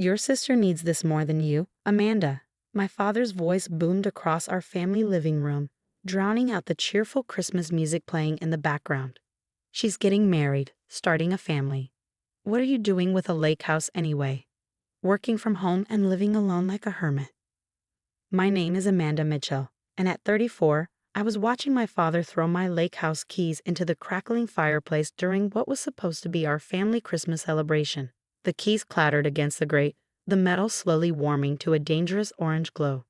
Your sister needs this more than you, Amanda. My father's voice boomed across our family living room, drowning out the cheerful Christmas music playing in the background. She's getting married, starting a family. What are you doing with a lake house anyway? Working from home and living alone like a hermit. My name is Amanda Mitchell, and at 34, I was watching my father throw my lake house keys into the crackling fireplace during what was supposed to be our family Christmas celebration. The keys clattered against the grate, the metal slowly warming to a dangerous orange glow.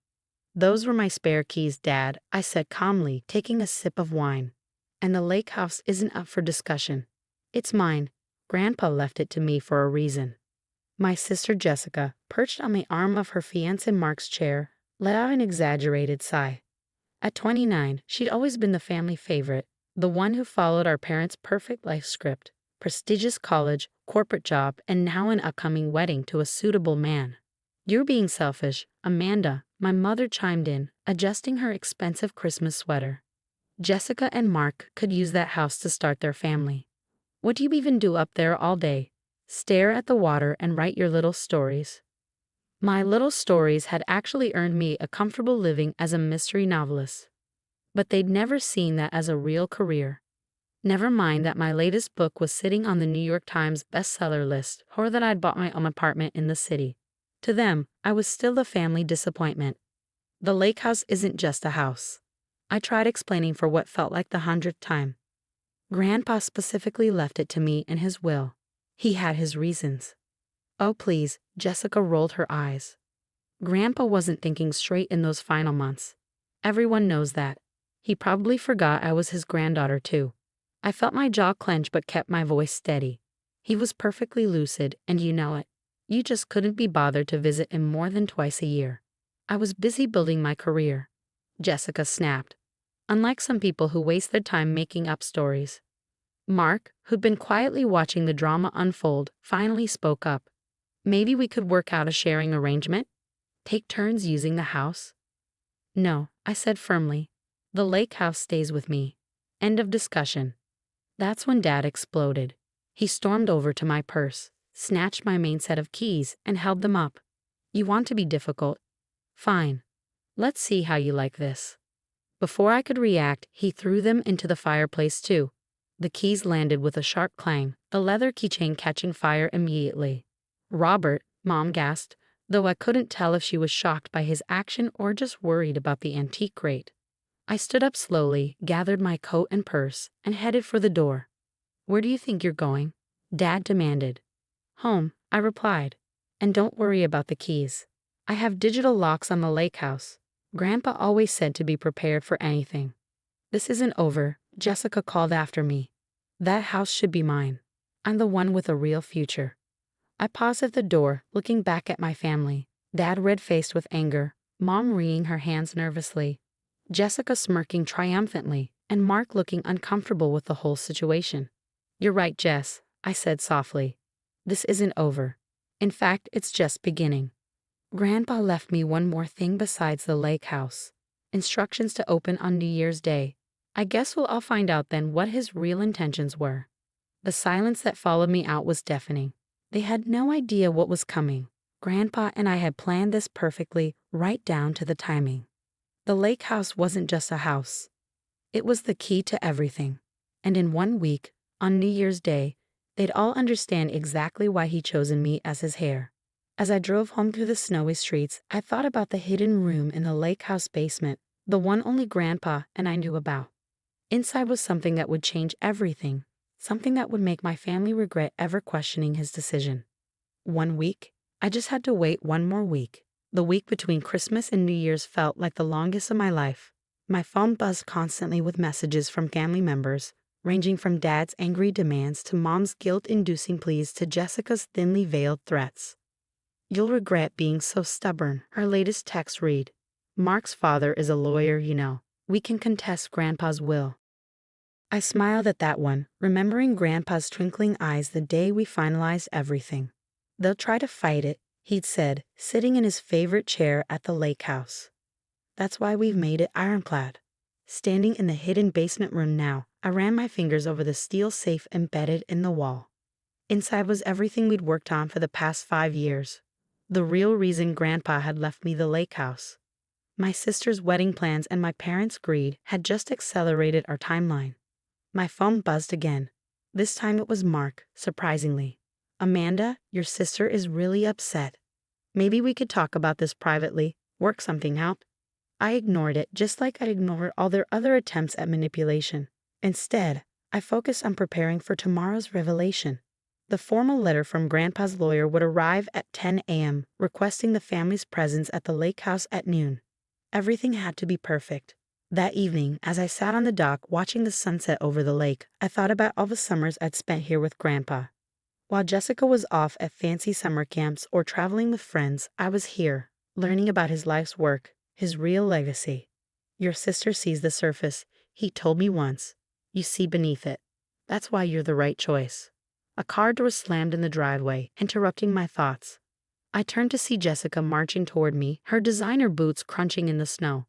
"Those were my spare keys, Dad," I said calmly, taking a sip of wine. "And the lake house isn't up for discussion. It's mine. Grandpa left it to me for a reason." My sister Jessica, perched on the arm of her fiancé Mark's chair, let out an exaggerated sigh. At 29, she'd always been the family favorite, the one who followed our parents' perfect life script: prestigious college, corporate job, and now an upcoming wedding to a suitable man. "You're being selfish, Amanda," my mother chimed in, adjusting her expensive Christmas sweater. "Jessica and Mark could use that house to start their family. What do you even do up there all day? Stare at the water and write your little stories?" My little stories had actually earned me a comfortable living as a mystery novelist. But they'd never seen that as a real career. Never mind that my latest book was sitting on the New York Times bestseller list, or that I'd bought my own apartment in the city. To them, I was still the family disappointment. The lake house isn't just a house. I tried explaining for what felt like the 100th time. Grandpa specifically left it to me in his will. He had his reasons. "Oh please," Jessica rolled her eyes. "Grandpa wasn't thinking straight in those final months. Everyone knows that. He probably forgot I was his granddaughter too." I felt my jaw clench but kept my voice steady. "He was perfectly lucid, and you know it. You just couldn't be bothered to visit him more than twice a year." "I was busy building my career," Jessica snapped. Unlike some people who waste their time making up stories. Mark, who'd been quietly watching the drama unfold, finally spoke up. "Maybe we could work out a sharing arrangement? Take turns using the house?" "No," I said firmly. "The lake house stays with me. End of discussion." That's when Dad exploded. He stormed over to my purse, snatched my main set of keys, and held them up. "You want to be difficult? Fine. Let's see how you like this." Before I could react, he threw them into the fireplace too. The keys landed with a sharp clang, the leather keychain catching fire immediately. "Robert," Mom gasped, though I couldn't tell if she was shocked by his action or just worried about the antique grate. I stood up slowly, gathered my coat and purse, and headed for the door. "Where do you think you're going?" Dad demanded. "Home," I replied. "And don't worry about the keys. I have digital locks on the lake house. Grandpa always said to be prepared for anything." "This isn't over," Jessica called after me. "That house should be mine. I'm the one with a real future." I paused at the door, looking back at my family. Dad red-faced with anger, Mom wringing her hands nervously, Jessica smirking triumphantly, and Mark looking uncomfortable with the whole situation. "You're right, Jess," I said softly. "This isn't over. In fact, it's just beginning." Grandpa left me one more thing besides the lake house. Instructions to open on New Year's Day. I guess we'll all find out then what his real intentions were. The silence that followed me out was deafening. They had no idea what was coming. Grandpa and I had planned this perfectly, right down to the timing. The lake house wasn't just a house. It was the key to everything. And in 1 week, on New Year's Day, they'd all understand exactly why he'd chosen me as his heir. As I drove home through the snowy streets, I thought about the hidden room in the lake house basement, the one only Grandpa and I knew about. Inside was something that would change everything, something that would make my family regret ever questioning his decision. 1 week? I just had to wait 1 more week. The week between Christmas and New Year's felt like the longest of my life. My phone buzzed constantly with messages from family members, ranging from Dad's angry demands to Mom's guilt-inducing pleas to Jessica's thinly veiled threats. "You'll regret being so stubborn," her latest text read. "Mark's father is a lawyer, you know. We can contest Grandpa's will." I smiled at that one, remembering Grandpa's twinkling eyes the day we finalized everything. "They'll try to fight it," he'd said, sitting in his favorite chair at the lake house. "That's why we've made it ironclad." Standing in the hidden basement room now, I ran my fingers over the steel safe embedded in the wall. Inside was everything we'd worked on for the past 5 years. The real reason Grandpa had left me the lake house. My sister's wedding plans and my parents' greed had just accelerated our timeline. My phone buzzed again. This time it was Mark, surprisingly. "Amanda, your sister is really upset. Maybe we could talk about this privately, work something out." I ignored it just like I'd ignored all their other attempts at manipulation. Instead, I focused on preparing for tomorrow's revelation. The formal letter from Grandpa's lawyer would arrive at 10 a.m., requesting the family's presence at the lake house at noon. Everything had to be perfect. That evening, as I sat on the dock watching the sunset over the lake, I thought about all the summers I'd spent here with Grandpa. While Jessica was off at fancy summer camps or traveling with friends, I was here, learning about his life's work, his real legacy. "Your sister sees the surface," he told me once. "You see beneath it. That's why you're the right choice." A car door slammed in the driveway, interrupting my thoughts. I turned to see Jessica marching toward me, her designer boots crunching in the snow.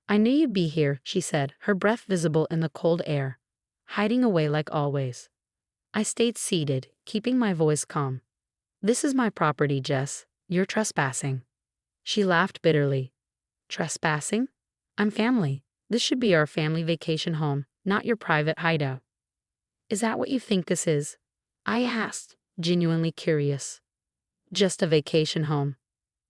"I knew you'd be here," she said, her breath visible in the cold air. "Hiding away like always." I stayed seated, keeping my voice calm. "This is my property, Jess. You're trespassing." She laughed bitterly. "Trespassing? I'm family. This should be our family vacation home, not your private hideout." "Is that what you think this is?" I asked, genuinely curious. "Just a vacation home."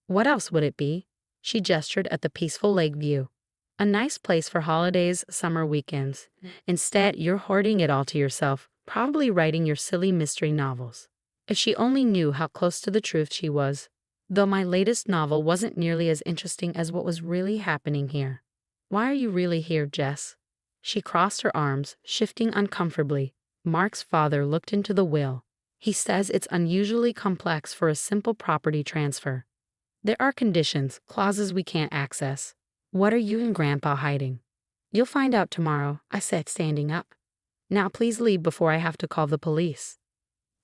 "What else would it be?" She gestured at the peaceful lake view. "A nice place for holidays, summer weekends. Instead, you're hoarding it all to yourself, probably writing your silly mystery novels." If she only knew how close to the truth she was. Though my latest novel wasn't nearly as interesting as what was really happening here. "Why are you really here, Jess?" She crossed her arms, shifting uncomfortably. Mark's father looked into the will. "He says it's unusually complex for a simple property transfer. There are conditions, clauses we can't access." "What are you and Grandpa hiding?" "You'll find out tomorrow," I said, standing up. "Now please leave before I have to call the police."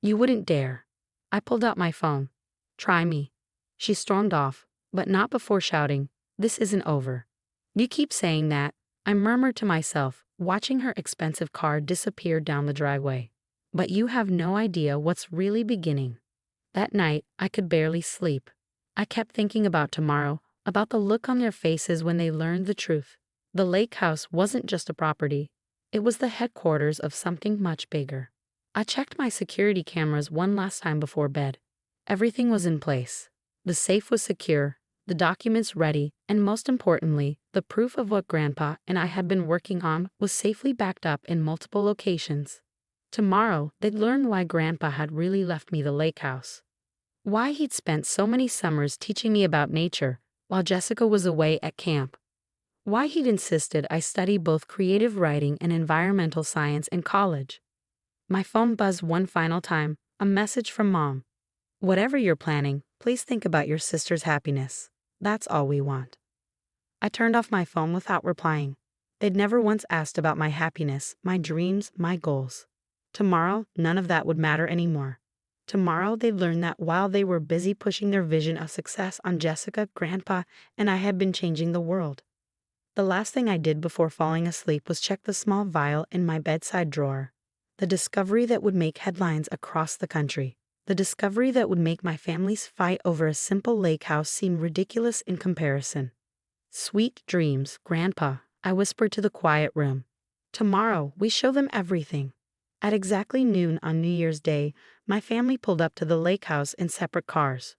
"You wouldn't dare." I pulled out my phone. "Try me." She stormed off, but not before shouting, "This isn't over." "You keep saying that," I murmured to myself, watching her expensive car disappear down the driveway. "But you have no idea what's really beginning." That night, I could barely sleep. I kept thinking about tomorrow, about the look on their faces when they learned the truth. The lake house wasn't just a property. It was the headquarters of something much bigger. I checked my security cameras one last time before bed. Everything was in place. The safe was secure, the documents ready, and most importantly, the proof of what Grandpa and I had been working on was safely backed up in multiple locations. Tomorrow, they'd learn why Grandpa had really left me the lake house. Why he'd spent so many summers teaching me about nature, while Jessica was away at camp. Why he'd insisted I study both creative writing and environmental science in college. My phone buzzed one final time, a message from Mom. "Whatever you're planning, please think about your sister's happiness. That's all we want." I turned off my phone without replying. They'd never once asked about my happiness, my dreams, my goals. Tomorrow, none of that would matter anymore. Tomorrow, they'd learn that while they were busy pushing their vision of success on Jessica, Grandpa, and I had been changing the world. The last thing I did before falling asleep was check the small vial in my bedside drawer. The discovery that would make headlines across the country. The discovery that would make my family's fight over a simple lake house seem ridiculous in comparison. "Sweet dreams, Grandpa," I whispered to the quiet room. "Tomorrow, we show them everything." At exactly noon on New Year's Day, my family pulled up to the lake house in separate cars.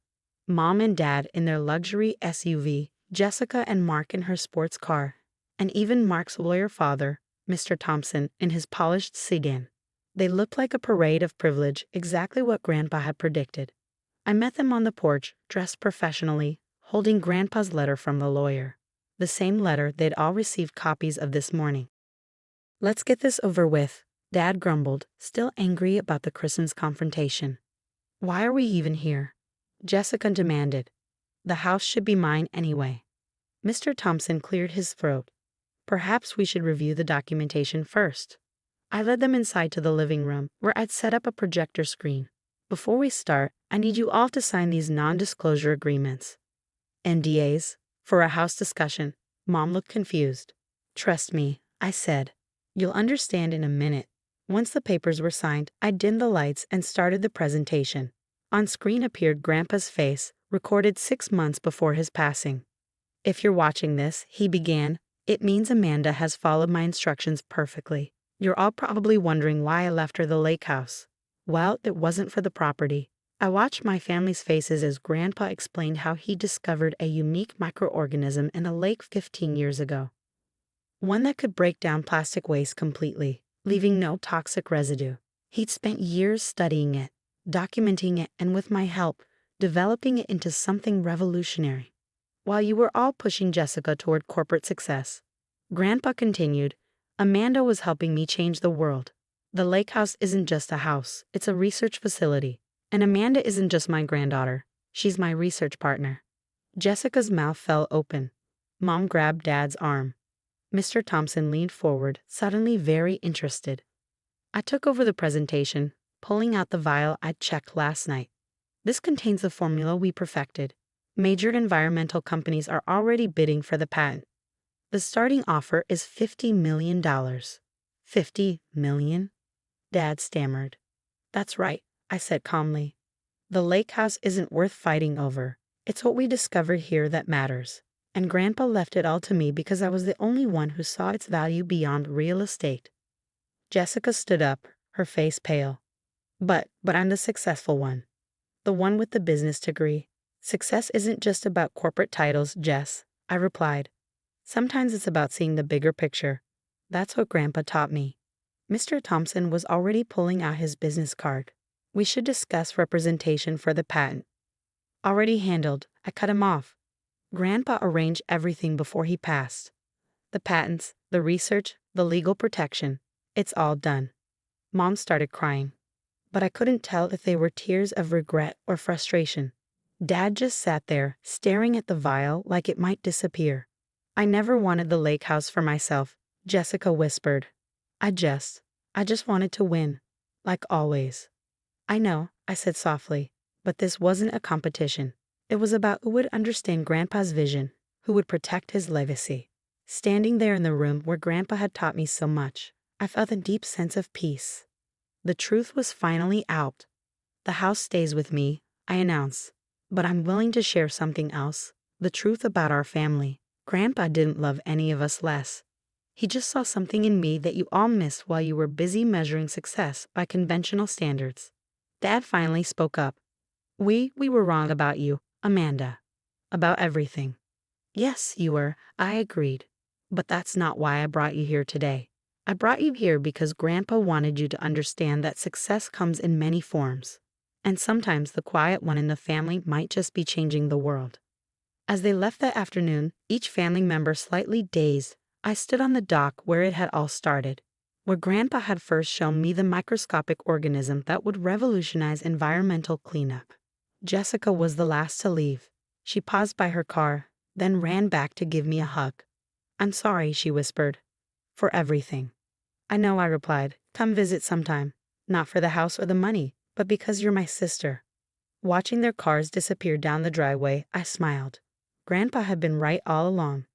Mom and Dad in their luxury SUV, Jessica and Mark in her sports car, and even Mark's lawyer father, Mr. Thompson, in his polished sedan. They looked like a parade of privilege, exactly what Grandpa had predicted. I met them on the porch, dressed professionally, holding Grandpa's letter from the lawyer. The same letter they'd all received copies of this morning. "Let's get this over with," Dad grumbled, still angry about the Christmas confrontation. "Why are we even here?" Jessica demanded. "The house should be mine anyway." Mr. Thompson cleared his throat. "Perhaps we should review the documentation first." I led them inside to the living room, where I'd set up a projector screen. "Before we start, I need you all to sign these non-disclosure agreements." "NDAs? For a house discussion?" Mom looked confused. "Trust me," I said. "You'll understand in a minute." Once the papers were signed, I dimmed the lights and started the presentation. On screen appeared Grandpa's face, recorded 6 months before his passing. "If you're watching this," he began, "it means Amanda has followed my instructions perfectly. You're all probably wondering why I left her the lake house. Well, it wasn't for the property." I watched my family's faces as Grandpa explained how he discovered a unique microorganism in a lake 15 years ago. One that could break down plastic waste completely, leaving no toxic residue. He'd spent years studying it, documenting it, and with my help, developing it into something revolutionary. While you were all pushing Jessica toward corporate success, Grandpa continued, Amanda was helping me change the world. The lake house isn't just a house, it's a research facility. And Amanda isn't just my granddaughter, she's my research partner. Jessica's mouth fell open. Mom grabbed Dad's arm. Mr. Thompson leaned forward, suddenly very interested. I took over the presentation, pulling out the vial I'd checked last night. This contains the formula we perfected. Major environmental companies are already bidding for the patent. The starting offer is $50 million. $50 million? Dad stammered. That's right, I said calmly. The lake house isn't worth fighting over. It's what we discovered here that matters. And Grandpa left it all to me because I was the only one who saw its value beyond real estate. Jessica stood up, her face pale. But I'm the successful one. The one with the business degree. Success isn't just about corporate titles, Jess, I replied. Sometimes it's about seeing the bigger picture. That's what Grandpa taught me. Mr. Thompson was already pulling out his business card. We should discuss representation for the patent. Already handled, I cut him off. Grandpa arranged everything before he passed. The patents, the research, the legal protection. It's all done. Mom started crying. But I couldn't tell if they were tears of regret or frustration. Dad just sat there, staring at the vial like it might disappear. I never wanted the lake house for myself, Jessica whispered. I just wanted to win, like always. I know, I said softly, but this wasn't a competition. It was about who would understand Grandpa's vision, who would protect his legacy. Standing there in the room where Grandpa had taught me so much, I felt a deep sense of peace. The truth was finally out. The house stays with me, I announced. But I'm willing to share something else, the truth about our family. Grandpa didn't love any of us less. He just saw something in me that you all missed while you were busy measuring success by conventional standards. Dad finally spoke up. We were wrong about you, Amanda. About everything. Yes, you were, I agreed. But that's not why I brought you here today. I brought you here because Grandpa wanted you to understand that success comes in many forms. And sometimes the quiet one in the family might just be changing the world. As they left that afternoon, each family member slightly dazed, I stood on the dock where it had all started, where Grandpa had first shown me the microscopic organism that would revolutionize environmental cleanup. Jessica was the last to leave. She paused by her car, then ran back to give me a hug. I'm sorry, she whispered. For everything. I know, I replied. Come visit sometime. Not for the house or the money, but because you're my sister. Watching their cars disappear down the driveway, I smiled. Grandpa had been right all along.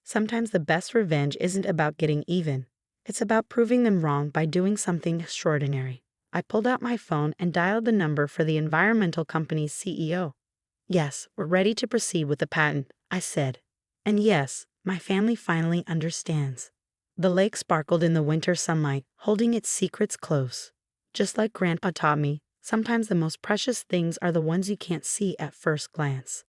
Sometimes the best revenge isn't about getting even. It's about proving them wrong by doing something extraordinary. I pulled out my phone and dialed the number for the environmental company's CEO. Yes, we're ready to proceed with the patent, I said. And yes, my family finally understands. The lake sparkled in the winter sunlight, holding its secrets close. Just like Grandpa taught me, sometimes the most precious things are the ones you can't see at first glance.